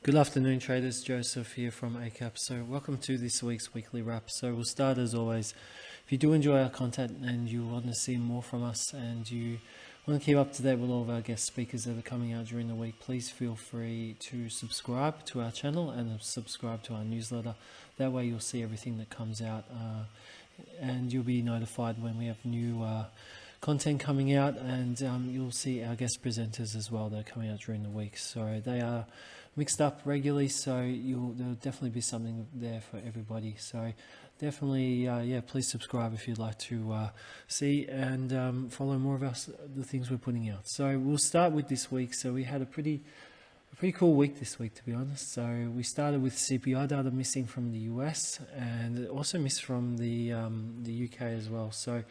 Good afternoon, traders. Joseph here from Eightcap. So welcome to this week's weekly wrap. So we'll start as always. If you do enjoy our content and you want to see more from us and you want to keep up to date with all of our guest speakers that are coming out during the week, please feel free to subscribe to our channel and subscribe to our newsletter. That way you'll see everything that comes out and you'll be notified when we have new content coming out, and you'll see our guest presenters as well that are coming out during the week. So they are mixed up regularly, so there'll definitely be something there for everybody. So definitely, please subscribe if you'd like to see and follow more of the things we're putting out. So we'll start with this week. So we had a pretty cool week this week, to be honest. So we started with CPI data missing from the US and also missed from the UK as well. So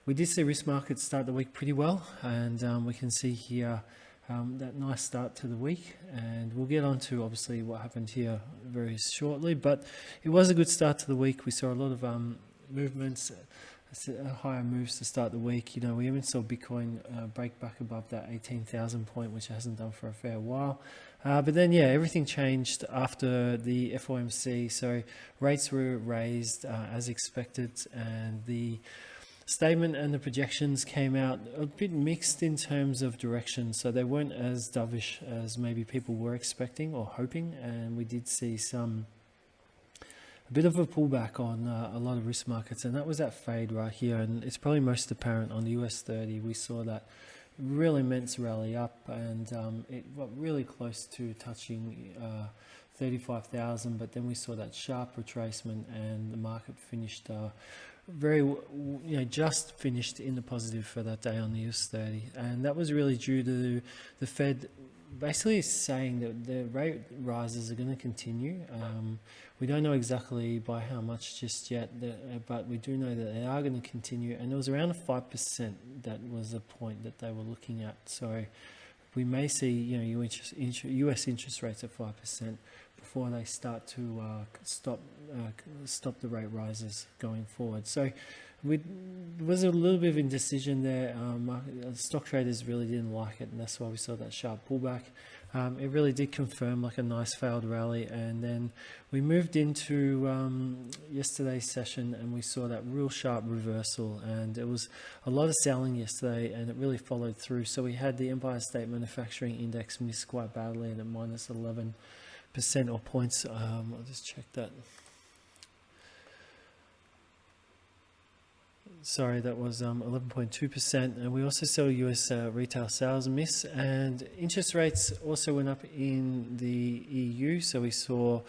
we did see risk markets start the week pretty well, and we can see here that nice start to the week, and we'll get on to obviously what happened here very shortly, but it was a good start to the week. We saw a lot of movements, higher moves to start the week. You know, we even saw Bitcoin break back above that 18,000 point, which it hasn't done for a fair while. But then, everything changed after the FOMC. So rates were raised as expected, and the statement and the projections came out a bit mixed in terms of direction. So they weren't as dovish as maybe people were expecting or hoping, and we did see a bit of a pullback on a lot of risk markets, and that was that fade right here, and it's probably most apparent on the US 30. We saw that really immense rally up, and it got really close to touching 35,000, but then we saw that sharp retracement, and the market finished just finished in the positive for that day on the US 30, and that was really due to the Fed basically saying that the rate rises are going to continue. We don't know exactly by how much just yet, but we do know that they are going to continue, and it was around a 5% that was the point that they were looking at. So we may see US interest rates at 5% before they start to stop the rate rises going forward. So there was a little bit of indecision there. Stock traders really didn't like it, and that's why we saw that sharp pullback. It really did confirm like a nice failed rally, and then we moved into yesterday's session, and we saw that real sharp reversal, and it was a lot of selling yesterday, and it really followed through. So we had the Empire State Manufacturing Index miss quite badly, and at minus 11% or points. I'll just check that. Sorry, that was 11.2%, and we also saw US retail sales miss, and interest rates also went up in the EU. So we saw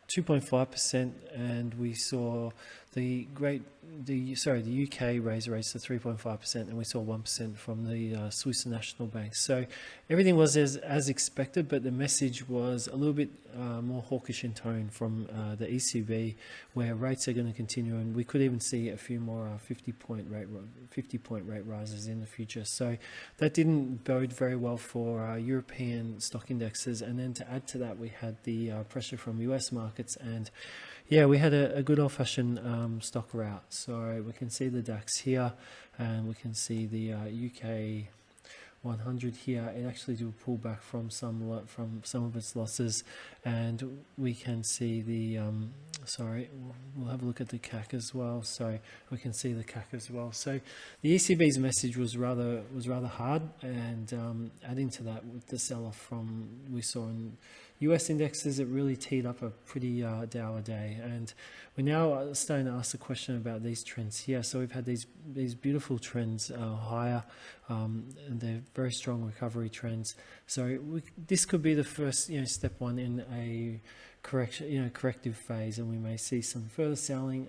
2.5%, and we saw the UK raise rates to 3.5%, and we saw 1% from the Swiss National Bank. So everything was as expected, but the message was a little bit more hawkish in tone from the ECB, where rates are going to continue, and we could even see a few more 50-point rate rises in the future. So that didn't bode very well for European stock indexes, and then to add to that, we had the pressure from US markets, and we had a good old-fashioned stock rout. So we can see the DAX here, and we can see the UK 100 here. It actually did pull back from some of its losses, and we can see the we'll have a look at the CAC as well. So we can see the CAC as well. So the ECB's message was rather hard, and adding to that with the sell-off from we saw in US indexes, it really teed up a pretty dour day, and we're now starting to ask the question about these trends here. So we've had these beautiful trends higher, and they're very strong recovery trends. So this could be the first step one in a corrective phase, and we may see some further selling,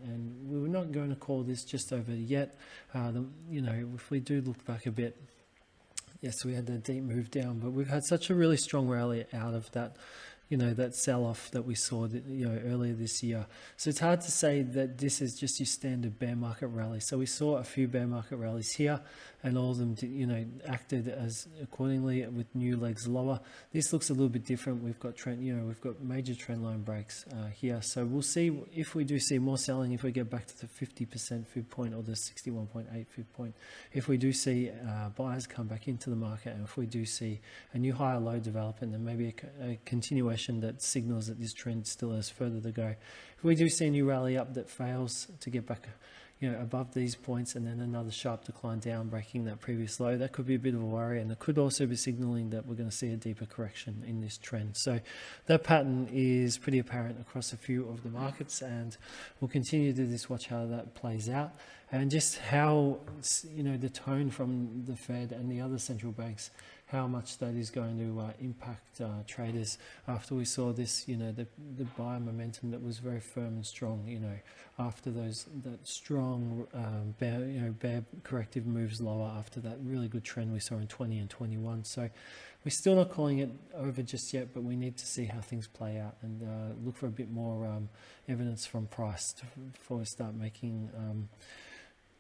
and we're not going to call this just over yet. If we do look back a bit, yes, we had the deep move down, but we've had such a really strong rally out of that, that sell-off that we saw earlier this year. So it's hard to say that this is just your standard bear market rally. So we saw a few bear market rallies here, and all of them acted as accordingly with new legs lower. This looks a little bit different. We've got we've got major trend line breaks here. So we'll see if we do see more selling, if we get back to the 50% fib point or the 61.8 fib point. If we do see buyers come back into the market, and if we do see a new higher low develop, and then maybe a continuation that signals that this trend still has further to go. If we do see a new rally up that fails to get back above these points, and then another sharp decline down, breaking that previous low, that could be a bit of a worry, and it could also be signaling that we're going to see a deeper correction in this trend. So that pattern is pretty apparent across a few of the markets, and we'll continue to just watch how that plays out, and just how the tone from the Fed and the other central banks, how much that is going to impact traders after we saw this, the buyer momentum that was very firm and strong, after that strong bear corrective moves lower after that really good trend we saw in 20 and 21. So we're still not calling it over just yet, but we need to see how things play out and look for a bit more evidence from price before we start making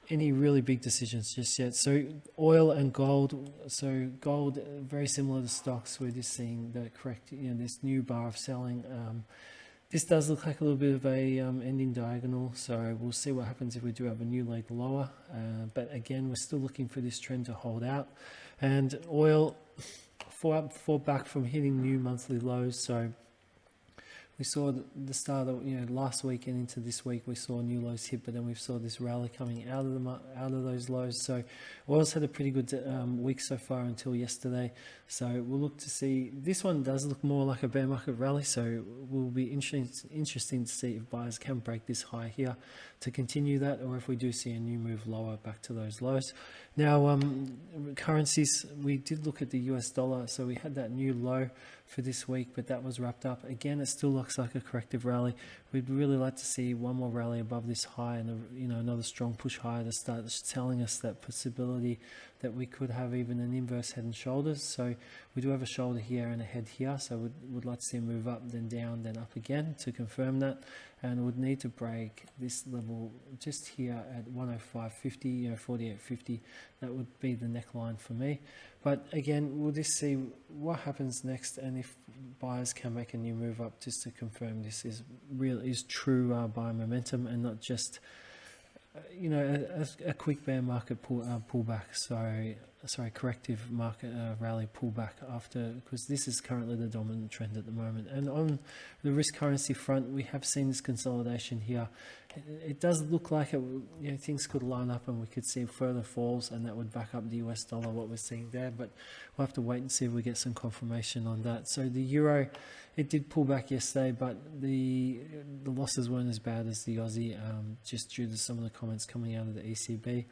any really big decisions just yet. So oil and gold. So gold, very similar to stocks. We're just seeing the correct, this new bar of selling. This does look like a little bit of a ending diagonal. So we'll see what happens if we do have a new leg lower. But again, we're still looking for this trend to hold out. And oil, fall back from hitting new monthly lows. So we saw the start of last week and into this week, we saw new lows hit, but then we saw this rally coming out of those lows. So oil's had a pretty good week so far until yesterday. So we'll look to see. This one does look more like a bear market rally. So will be interesting to see if buyers can break this high here to continue that, or if we do see a new move lower back to those lows. Now, currencies, we did look at the US dollar. So we had that new low for this week, but that was wrapped up. Again, it still looks like a corrective rally. We'd really like to see one more rally above this high, and another strong push higher to start telling us that possibility that we could have even an inverse head and shoulders. So we do have a shoulder here and a head here, so we'd like to see a move up, then down, then up again to confirm that, and would need to break this level just here at 105.50, 48.50. That would be the neckline for me. But again, we'll just see what happens next, and if buyers can make a new move up, just to confirm this is true buy momentum and not just a quick bear market pullback. Sorry, corrective market rally pullback after, because this is currently the dominant trend at the moment. And on the risk currency front, we have seen this consolidation here. It does look like things could line up and we could see further falls, and that would back up the US dollar, what we're seeing there. But we'll have to wait and see if we get some confirmation on that. So the euro, it did pull back yesterday, but the losses weren't as bad as the Aussie, just due to some of the comments coming out of the ECB.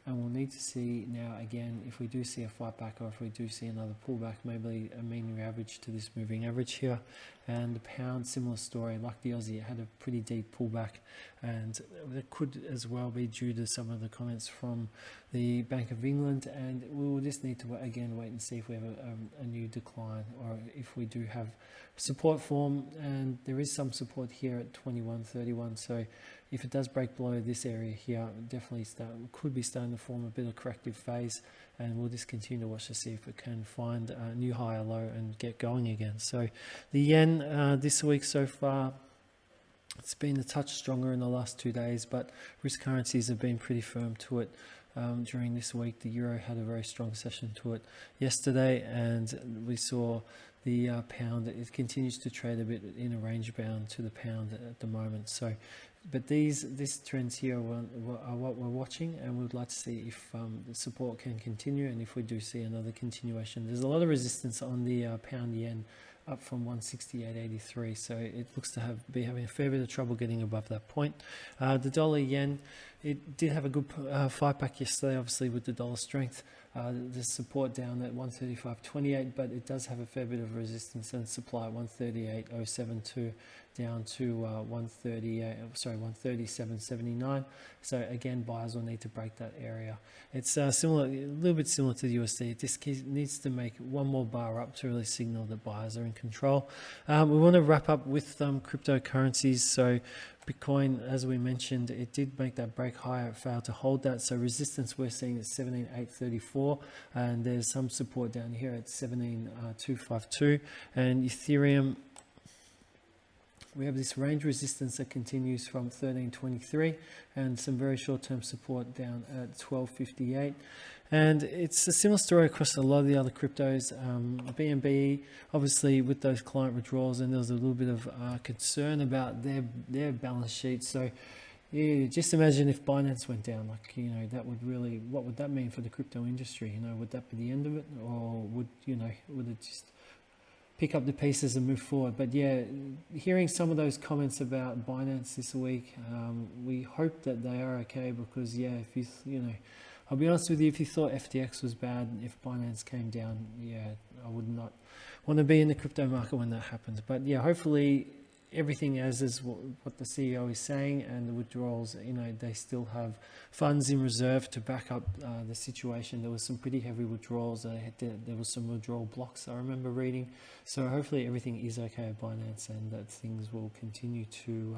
And we'll need to see now again if we do see a fight back, or if we do see another pullback, maybe a mean average to this moving average here. And the pound, similar story, like the Aussie, it had a pretty deep pullback, and it could as well be due to some of the comments from the Bank of England. And we will just need to again wait and see if we have a new decline, or if we do have support form. And there is some support here at 21.31. So if it does break below this area here, definitely could be starting to form a bit of corrective phase, and we'll just continue to watch to see if it can find a new higher low and get going again. So the yen this week so far, it's been a touch stronger in the last 2 days, but risk currencies have been pretty firm to it. During this week, the euro had a very strong session to it yesterday, and we saw the pound, it continues to trade a bit in a range bound to the pound at the moment. So, but these trends here are what we're watching, and we'd like to see if the support can continue, and if we do see another continuation. There's a lot of resistance on the pound yen, up from 168.83, so it looks to be having a fair bit of trouble getting above that point. The dollar yen, it did have a good fight back yesterday, obviously with the dollar strength. There's support down at 135.28, but it does have a fair bit of resistance and supply at 138.072 down to 137.79. So again, buyers will need to break that area. It's similar, a little bit similar to the USD. It just needs to make one more bar up to really signal that buyers are in control. We want to wrap up with cryptocurrencies. So Bitcoin, as we mentioned, it did make that break higher. It failed to hold that. So resistance we're seeing at 17,834, and there's some support down here at 17,252. And Ethereum, we have this range resistance that continues from 1323 and some very short-term support down at 1258. And it's a similar story across a lot of the other cryptos. BNB, obviously with those client withdrawals, and there was a little bit of concern about their balance sheet. So yeah, just imagine if Binance went down, like, you know, that would really, what would that mean for the crypto industry? You know, would that be the end of it, or would it just pick up the pieces and move forward? But yeah, hearing some of those comments about Binance this week, we hope that they are okay, because yeah, if you know, I'll be honest with you, if you thought FTX was bad, if Binance came down, yeah, I would not want to be in the crypto market when that happens. But yeah, hopefully everything as is what the CEO is saying, and the withdrawals, you know, they still have funds in reserve to back up the situation. There was some pretty heavy withdrawals. There was some withdrawal blocks, I remember reading. So hopefully everything is okay at Binance, and that things will continue to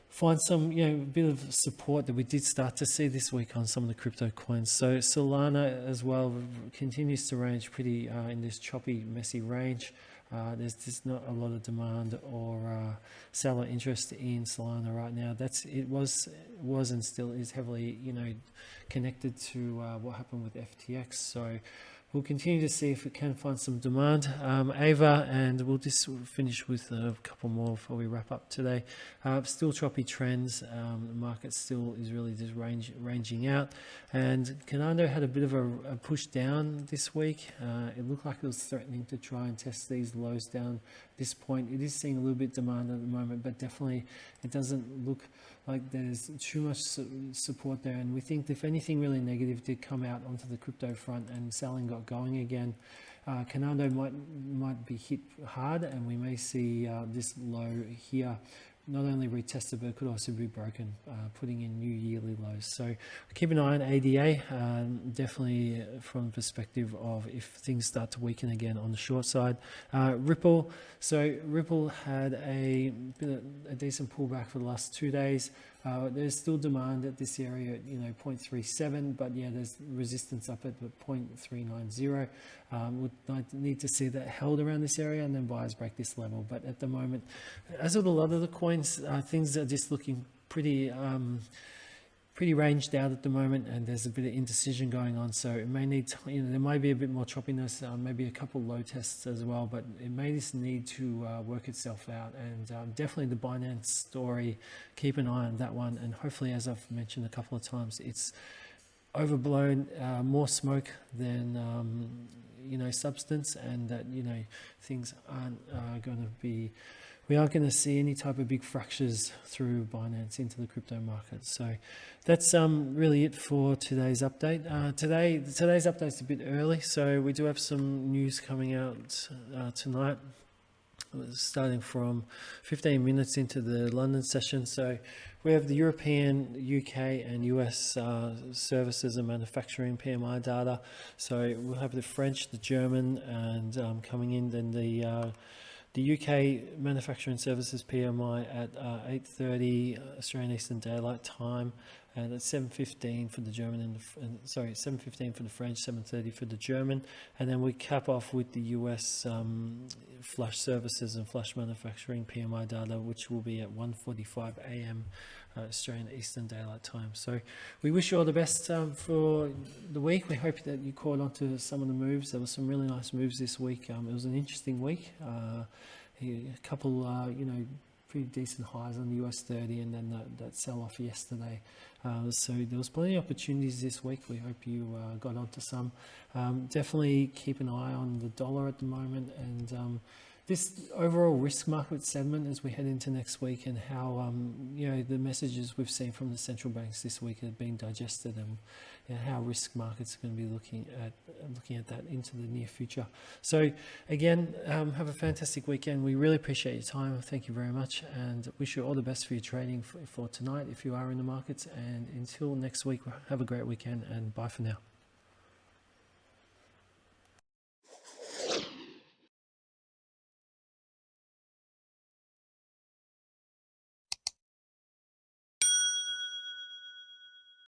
find some, you know, bit of support that we did start to see this week on some of the crypto coins. So Solana as well continues to range pretty in this choppy, messy range. There's just not a lot of demand or seller interest in Solana right now. It was and still is heavily, you know, connected to what happened with FTX. So we'll continue to see if we can find some demand. Ava, and we'll just finish with a couple more before we wrap up today. Still choppy trends. The market still is really just ranging out. And Canando had a bit of a push down this week. It looked like it was threatening to try and test these lows down at this point. It is seeing a little bit of demand at the moment, but definitely it doesn't look like there's too much support there. And we think if anything really negative did come out onto the crypto front and selling got going again, Canando might be hit hard, and we may see this low here not only retested, but it could also be broken, putting in new yearly lows. So keep an eye on ADA, definitely from the perspective of if things start to weaken again on the short side. Ripple, so Ripple had a decent pullback for the last 2 days. There's still demand at this area, you know, 0.37, but yeah, there's resistance up at 0.390. Would need to see that held around this area, and then buyers break this level. But at the moment, as with a lot of the coins, things are just looking pretty ranged out at the moment, and there's a bit of indecision going on. So it may need to, you know, there might be a bit more choppiness, maybe a couple low tests as well, but it may just need to work itself out. And definitely the Binance story, keep an eye on that one. And hopefully, as I've mentioned a couple of times, it's overblown, more smoke than you know, substance, and that, you know, things aren't going to be, we aren't going to see any type of big fractures through Binance into the crypto market. So that's really it for today's update. Today's update's a bit early, so we do have some news coming out tonight, starting from 15 minutes into the London session. So we have the European, UK and US services and manufacturing PMI data. So we'll have the French, the German, and coming in, then the UK manufacturing services PMI at 8:30 Australian Eastern Daylight Time, and at 7:15 for the German, and 7:15 for the French, 7:30 for the German, and then we cap off with the US flash services and flash manufacturing PMI data, which will be at 1:45 a.m. Australian Eastern Daylight Time. So we wish you all the best for the week. We hope that you caught on to some of the moves. There were some really nice moves this week. It was an interesting week. A couple, you know, pretty decent highs on the US 30, and then that sell-off yesterday. So there was plenty of opportunities this week. We hope you got onto some. Definitely keep an eye on the dollar at the moment, and this overall risk market sentiment as we head into next week, and how the messages we've seen from the central banks this week are being digested, and how risk markets are going to be looking at that into the near future. So again, have a fantastic weekend. We really appreciate your time. Thank you very much, and wish you all the best for your trading for tonight if you are in the markets. And until next week, have a great weekend, and bye for now.